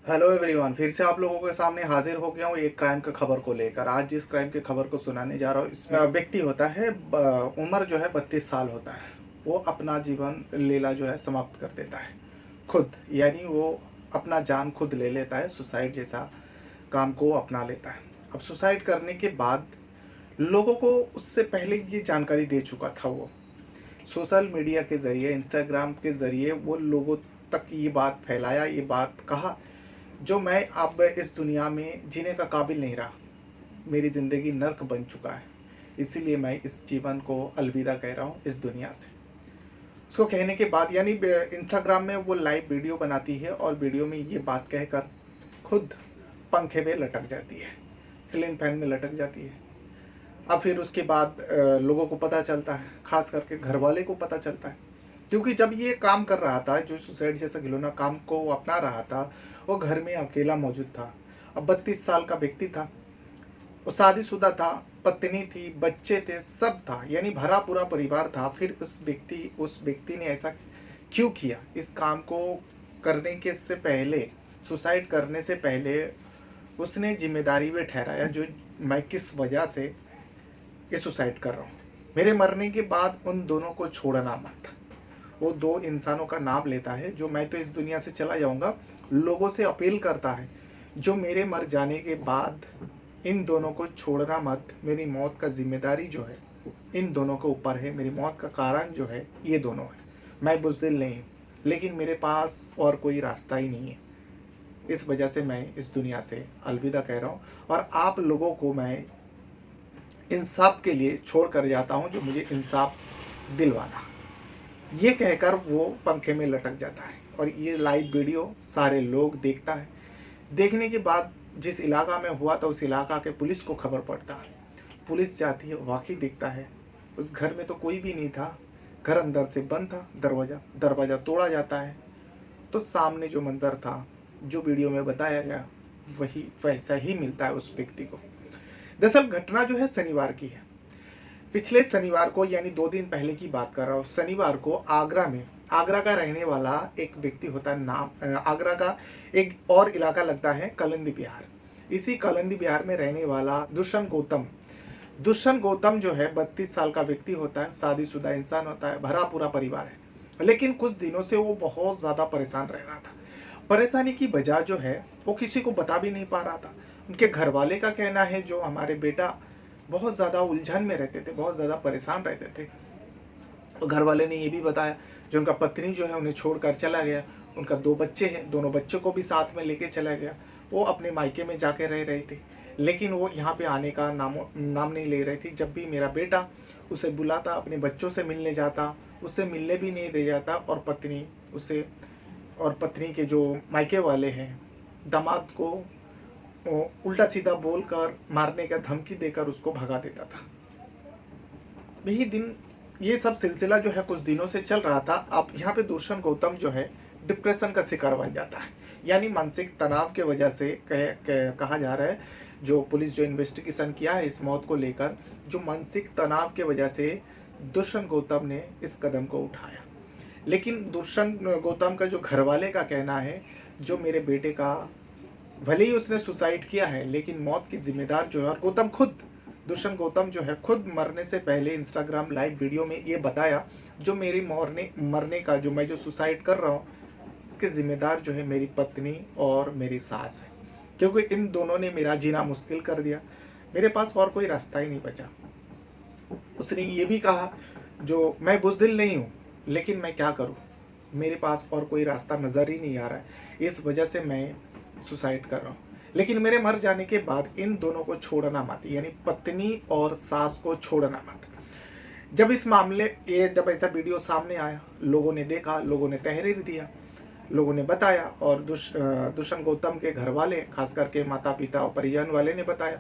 Hello everyone, फिर से आप लोगों के सामने हाजिर हो गया हूँ एक क्राइम की खबर को लेकर। आज जिस क्राइम की खबर को सुनाने जा रहा हूँ, इसमें व्यक्ति होता है, उम्र जो है 32 साल होता है। वो अपना जीवन लीला जो है समाप्त कर देता है खुद, यानी वो अपना जान खुद ले लेता है। सुसाइड जैसा काम को अपना लेता है। अब सुसाइड करने के बाद लोगों को उससे पहले ये जानकारी दे चुका था। वो सोशल मीडिया के ज़रिए, इंस्टाग्राम के ज़रिए वो लोगों तक ये बात फैलाया, ये बात कहा जो मैं अब इस दुनिया में जीने का काबिल नहीं रहा। मेरी ज़िंदगी नर्क बन चुका है, इसीलिए मैं इस जीवन को अलविदा कह रहा हूँ इस दुनिया से। उसको कहने के बाद यानी इंस्टाग्राम में वो लाइव वीडियो बनाती है और वीडियो में ये बात कहकर खुद पंखे में लटक जाती है, सीलिंग फैन में लटक जाती है। अब फिर उसके बाद लोगों को पता चलता है, खास करके घर वाले को पता चलता है, क्योंकि जब ये काम कर रहा था, जो सुसाइड जैसा घिनौना काम को वो अपना रहा था, वो घर में अकेला मौजूद था। अब 32 साल का व्यक्ति था, वो शादीशुदा था, पत्नी थी, बच्चे थे, सब था, यानी भरा पूरा परिवार था। फिर उस व्यक्ति ने ऐसा क्यों किया? इस काम को करने के से पहले, सुसाइड करने से पहले उसने जिम्मेदारी में ठहराया जो मैं किस वजह से ये सुसाइड कर रहा हूँ। मेरे मरने के बाद उन दोनों को छोड़ना मत। वो दो इंसानों का नाम लेता है जो मैं तो इस दुनिया से चला जाऊंगा, लोगों से अपील करता है जो मेरे मर जाने के बाद इन दोनों को छोड़ना मत। मेरी मौत का जिम्मेदारी जो है इन दोनों के ऊपर है। मेरी मौत का कारण जो है ये दोनों है। मैं बुज़दिल नहीं हूँ, लेकिन मेरे पास और कोई रास्ता ही नहीं है। इस वजह से मैं इस दुनिया से अलविदा कह रहा हूँ और आप लोगों को मैं इंसाफ के लिए छोड़ कर जाता हूँ, जो मुझे इंसाफ दिलवाना। ये कहकर वो पंखे में लटक जाता है और ये लाइव वीडियो सारे लोग देखता है। देखने के बाद जिस इलाका में हुआ था उस इलाका के पुलिस को खबर पड़ता है। पुलिस जाती है, वाकई देखता है उस घर में तो कोई भी नहीं था। घर अंदर से बंद था, दरवाज़ा तोड़ा जाता है तो सामने जो मंजर था, जो वीडियो में बताया गया, वही वैसा ही मिलता है उस व्यक्ति को। दरअसल घटना जो है शनिवार की है। पिछले शनिवार को, यानी 2 दिन पहले की बात कर रहा हूँ। शनिवार को आगरा का रहने वाला एक व्यक्ति होता है, नाम आगरा का एक और इलाका लगता है कलंदी बिहार। इसी कलंदी बिहार में रहने वाला दुष्यंत गौतम जो है 32 साल का व्यक्ति होता है, शादीशुदा इंसान होता है, भरा पूरा परिवार है। लेकिन कुछ दिनों से वो बहुत ज़्यादा परेशान रह रहा था। परेशानी की वजह जो है वो किसी को बता भी नहीं पा रहा था। उनके घर वाले का कहना है जो हमारे बेटा बहुत ज़्यादा उलझन में रहते थे, बहुत ज़्यादा परेशान रहते थे। और घर वाले ने ये भी बताया जो उनका पत्नी जो है उन्हें छोड़कर चला गया। उनका 2 बच्चे हैं, दोनों बच्चों को भी साथ में लेके चला गया। वो अपने मायके में जाके रह रही थी, लेकिन वो यहाँ पे आने का नाम नहीं ले रही थी। जब भी मेरा बेटा उसे बुलाता, अपने बच्चों से मिलने जाता, उससे मिलने भी नहीं दे जाता। और पत्नी के जो मायके वाले हैं, दामाद को उल्टा सीधा बोलकर, मारने का धमकी देकर उसको भगा देता था। यही दिन, ये सब सिलसिला जो है कुछ दिनों से चल रहा था। अब यहाँ पे दुष्यंत गौतम जो है डिप्रेशन का शिकार बन जाता है, यानी मानसिक तनाव के वजह से कहा जा रहा है। जो पुलिस जो इन्वेस्टिगेशन किया है इस मौत को लेकर, जो मानसिक तनाव के वजह से दुष्यंत गौतम ने इस कदम को उठाया। लेकिन दुष्यंत गौतम का जो घर वाले का कहना है, जो मेरे बेटे का भले ही उसने सुसाइड किया है, लेकिन मौत की जिम्मेदार जो है, और दुष्यंत गौतम जो है खुद मरने से पहले इंस्टाग्राम लाइव वीडियो में ये बताया जो मेरी मरने का, जो मैं जो सुसाइड कर रहा हूँ, इसके जिम्मेदार जो है मेरी पत्नी और मेरी सास है, क्योंकि इन दोनों ने मेरा जीना मुश्किल कर दिया। मेरे पास और कोई रास्ता ही नहीं बचा। उसने ये भी कहा जो मैं बुज़दिल नहीं हूँ, लेकिन मैं क्या करूँ, मेरे पास और कोई रास्ता नज़र ही नहीं आ रहा है, इस वजह से मैं सुसाइड कर रहा हूँ। लेकिन मेरे मर जाने के बाद इन दोनों को छोड़ना मत, यानी पत्नी और सास को छोड़ना मत। जब जब ऐसा वीडियो सामने आया, लोगों ने देखा, लोगों ने तहरीर दिया, लोगों ने बताया, और दुष्यंत गौतम के घर वाले, खास करके माता पिता और परिजन वाले ने बताया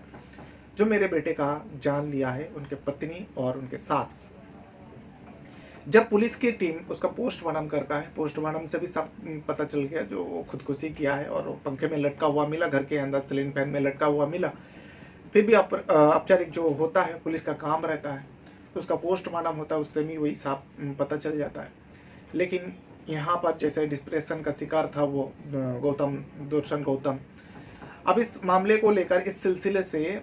जो मेरे बेटे का जान लिया है उनके पत्नी और उनके सास। जब पुलिस की टीम उसका पोस्टमार्टम करता है, पोस्टमार्टम से भी सब पता चल गया जो वो खुदकुशी किया है और वो पंखे में लटका हुआ मिला, घर के अंदर सीलिंग फैन में लटका हुआ मिला। फिर भी औपचारिक जो होता है पुलिस का काम रहता है, तो उसका पोस्टमार्टम होता है, उससे भी वही साफ पता चल जाता है। लेकिन यहाँ पर जैसे डिप्रेशन का शिकार था वो दुष्यंत गौतम। अब इस मामले को लेकर इस सिलसिले से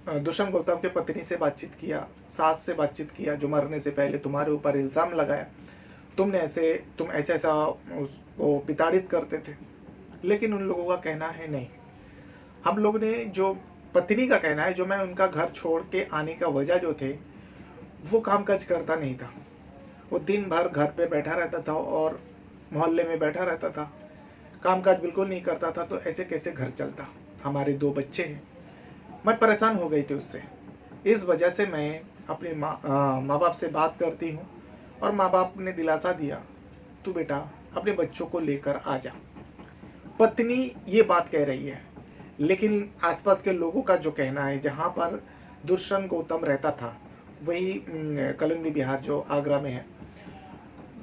दुष्यंत गौतम के पत्नी से बातचीत किया, सास से बातचीत किया, जो मरने से पहले तुम्हारे ऊपर इल्ज़ाम लगाया, तुम ऐसा ऐसा उसको प्रताड़ित करते थे। लेकिन उन लोगों का कहना है नहीं, हम लोग ने जो पत्नी का कहना है, जो मैं उनका घर छोड़ के आने का वजह जो थे, वो कामकाज करता नहीं था। वो दिन भर घर पे बैठा रहता था और मोहल्ले में बैठा रहता था, कामकाज बिल्कुल नहीं करता था। तो ऐसे कैसे घर चलता? हमारे 2 बच्चे हैं। मैं परेशान हो गई थी उससे। इस वजह से मैं अपने माँ बाप से बात करती हूँ और माँ बाप ने दिलासा दिया, तू बेटा अपने बच्चों को लेकर आ जा। पत्नी ये बात कह रही है, लेकिन आसपास के लोगों का जो कहना है, जहाँ पर दुष्यंत गौतम रहता था वही कलिंदी बिहार जो आगरा में है,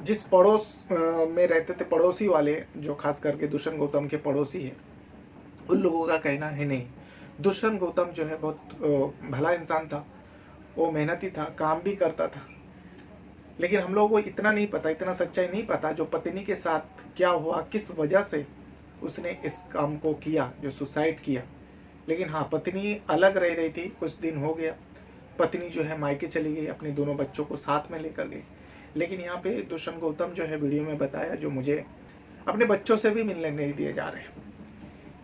जिस पड़ोस में रहते थे पड़ोसी वाले, जो खास करके दुष्यंत गौतम के पड़ोसी हैं, उन लोगों का कहना है नहीं, दुष्यंत गौतम जो है बहुत भला इंसान था, वो मेहनती था, काम भी करता था। लेकिन हम लोगों को इतना नहीं पता, इतना सच्चाई नहीं पता जो पत्नी के साथ क्या हुआ, किस वजह से उसने इस काम को किया, जो सुसाइड किया। लेकिन हाँ, पत्नी अलग रह रही थी, कुछ दिन हो गया, पत्नी जो है मायके चली गई, अपने दोनों बच्चों को साथ में लेकर गई। लेकिन यहाँ पे दुष्यंत गौतम जो है वीडियो में बताया, जो मुझे अपने बच्चों से भी मिलने नहीं दिए जा रहे।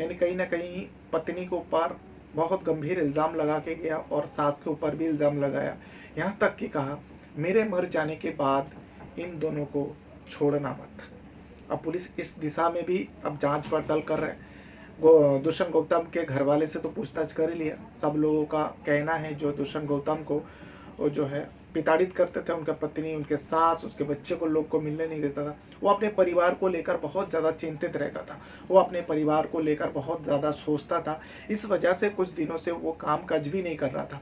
यानी कहीं ना कहीं पत्नी के ऊपर बहुत गंभीर इल्ज़ाम लगा के गया और सास के ऊपर भी इल्ज़ाम लगाया। यहाँ तक कि कहा, मेरे मर जाने के बाद इन दोनों को छोड़ना मत। अब पुलिस इस दिशा में भी अब जांच पड़ताल कर रहे हैं। दुष्यंत गौतम के घर वाले से तो पूछताछ कर ही लिया। सब लोगों का कहना है जो दुष्यंत गौतम को वो जो है प्रताड़ित करते थे, उनका पत्नी, उनके सास, उसके बच्चे को लोग को मिलने नहीं देता था। वो अपने परिवार को लेकर बहुत ज़्यादा चिंतित रहता था, वो अपने परिवार को लेकर बहुत ज़्यादा सोचता था। इस वजह से कुछ दिनों से वो काम काज भी नहीं कर रहा था।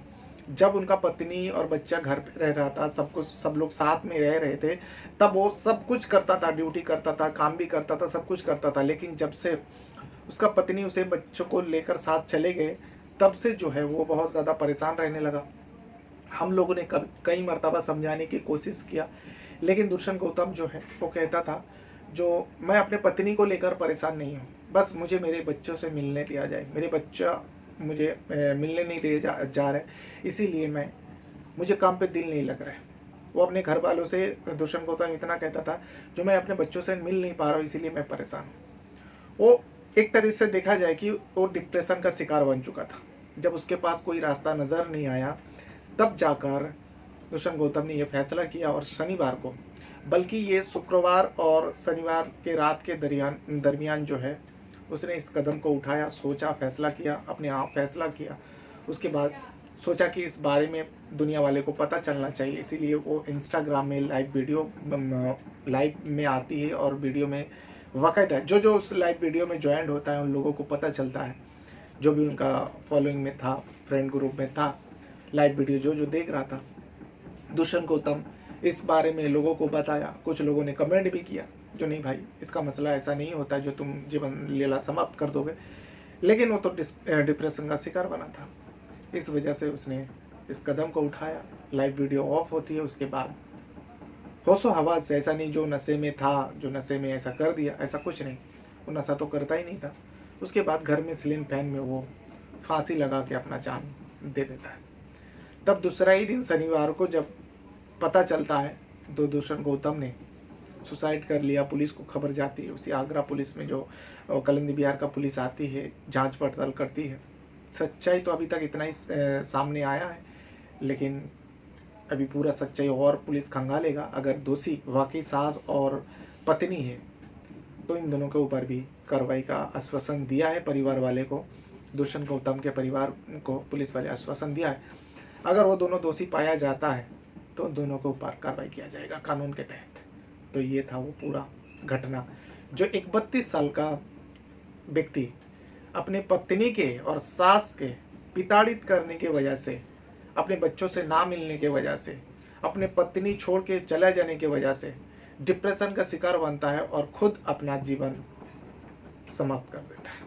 जब उनका पत्नी और बच्चा घर पे रह रहा था, सब लोग साथ में रह रहे थे, तब वो सब कुछ करता था, ड्यूटी करता था, काम भी करता था, सब कुछ करता था। लेकिन जब से उसका पत्नी उसे बच्चों को लेकर साथ चले गए, तब से जो है वो बहुत ज़्यादा परेशान रहने लगा। हम लोगों ने कई मर्तबा समझाने की कोशिश किया, लेकिन दुष्यंत गौतम जो है वो कहता था, जो मैं अपने पत्नी को लेकर परेशान नहीं हूँ, बस मुझे मेरे बच्चों से मिलने दिया जाए, मेरे बच्चा मुझे मिलने नहीं दिए जा रहे, इसीलिए मुझे काम पे दिल नहीं लग रहा है। वो अपने घर वालों से दुष्यंत गौतम इतना कहता था, जो मैं अपने बच्चों से मिल नहीं पा रहा हूँ, इसीलिए मैं परेशान हूँ। वो एक तरह से देखा जाए कि वो डिप्रेशन का शिकार बन चुका था। जब उसके पास कोई रास्ता नज़र नहीं आया, तब जाकर दुष्यंत गौतम ने यह फैसला किया और शनिवार को, बल्कि ये शुक्रवार और शनिवार के रात के दरमियान जो है उसने इस कदम को उठाया, सोचा, फैसला किया, अपने आप फैसला किया। उसके बाद सोचा कि इस बारे में दुनिया वाले को पता चलना चाहिए, इसीलिए वो इंस्टाग्राम में लाइव में आती है और वीडियो में बाकायदा जो उस लाइव वीडियो में ज्वाइंट होता है उन लोगों को पता चलता है, जो भी उनका फॉलोइंग में था, फ्रेंड ग्रुप में था, लाइव वीडियो जो देख रहा था। दुष्यंत गौतम इस बारे में लोगों को बताया। कुछ लोगों ने कमेंट भी किया, जो नहीं भाई इसका मसला ऐसा नहीं होता जो तुम जीवन लीला समाप्त कर दोगे, लेकिन वो तो डिप्रेशन का शिकार बना था। इस वजह से उसने इस कदम को उठाया। लाइव वीडियो ऑफ होती है, उसके बाद होशो हवास से, ऐसा नहीं जो नशे में था, जो नशे में ऐसा कर दिया, ऐसा कुछ नहीं, वो नशा तो करता ही नहीं था। उसके बाद घर में सीलिंग फैन में वो फांसी लगा के अपना जान दे देता है। तब दूसरा ही दिन शनिवार को जब पता चलता है तो दुष्यंत गौतम ने सुसाइड कर लिया। पुलिस को खबर जाती है, उसी आगरा पुलिस में जो कलिंदी बिहार का पुलिस आती है, जांच पड़ताल करती है। सच्चाई तो अभी तक इतना ही सामने आया है, लेकिन अभी पूरा सच्चाई और पुलिस खंगालेगा। अगर दोषी वाकई सास और पत्नी है तो इन दोनों के ऊपर भी कार्रवाई का आश्वासन दिया है परिवार वाले को। दुष्यंत गौतम के परिवार को पुलिस वाले आश्वासन दिया है, अगर वो दोनों दोषी पाया जाता है तो दोनों के ऊपर कार्रवाई किया जाएगा कानून के तहत। तो ये था वो पूरा घटना, जो एक 32 साल का व्यक्ति अपने पत्नी के और सास के प्रताड़ित करने की वजह से, अपने बच्चों से ना मिलने की वजह से, अपने पत्नी छोड़ के चले जाने की वजह से डिप्रेशन का शिकार बनता है और खुद अपना जीवन समाप्त कर देता है।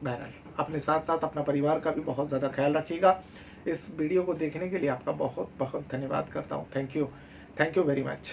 बहरहाल अपने साथ साथ अपना परिवार का भी बहुत ज़्यादा ख्याल रखिएगा। इस वीडियो को देखने के लिए आपका बहुत बहुत धन्यवाद करता हूँ। Thank you very much.